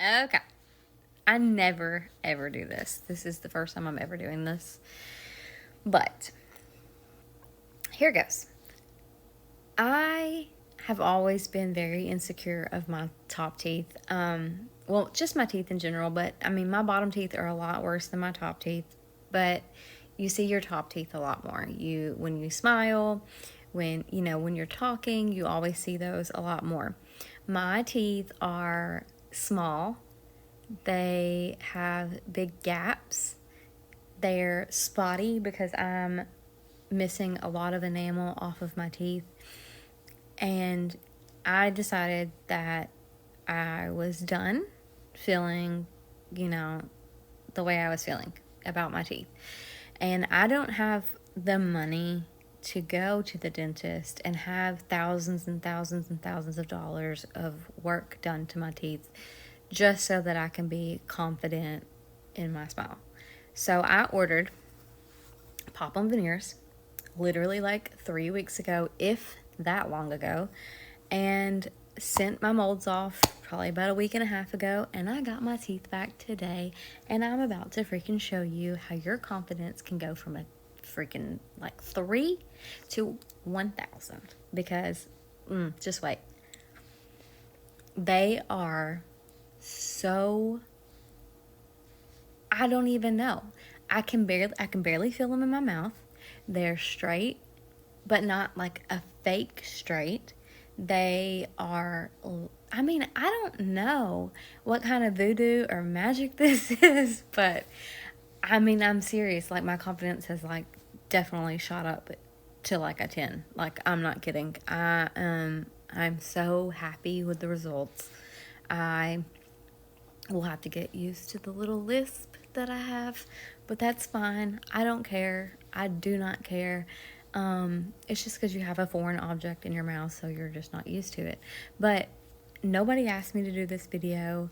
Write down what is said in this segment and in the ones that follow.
Okay. I never, ever do this. This is the first time I'm ever doing this. But here goes. I have always been very insecure of my top teeth. Well, just my teeth in general, but I mean, my bottom teeth are a lot worse than my top teeth. But you see your top teeth a lot more. When you smile, when you're talking, you always see those a lot more. My teeth are small. They have big gaps. They're spotty because I'm missing a lot of enamel off of my teeth. And I decided that I was done feeling, the way I was feeling about my teeth. And I don't have the money to go to the dentist and have thousands and thousands and thousands of dollars of work done to my teeth just so that I can be confident in my smile. So I ordered pop-on veneers literally like 3 weeks ago, if that long ago, and sent my molds off probably about a week and a half ago, and I got my teeth back today, and I'm about to freaking show you how your confidence can go from a freaking like 3 to 1,000 because just wait. They are so, I don't even know. I can barely feel them in my mouth. They're straight, but not like a fake straight. They are, I mean, I don't know what kind of voodoo or magic this is, but I mean, I'm serious. Like, my confidence has like definitely shot up to like a 10. Like, I'm not kidding. I'm so happy with the results. I will have to get used to the little lisp that I have, but that's fine. I don't care. I do not care. It's just because you have a foreign object in your mouth, so you're just not used to it. But nobody asked me to do this video.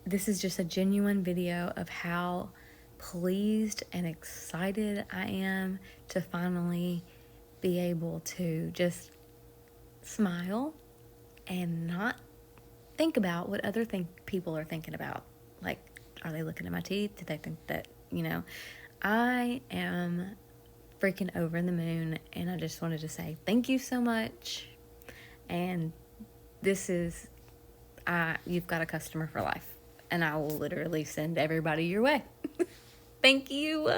This is just a genuine video of how pleased and excited I am to finally be able to just smile and not think about what other people are thinking about. Like, are they looking at my teeth? Do they think that, I am freaking over the moon, and I just wanted to say thank you so much. And this is, you've got a customer for life, and I will literally send everybody your way. Thank you.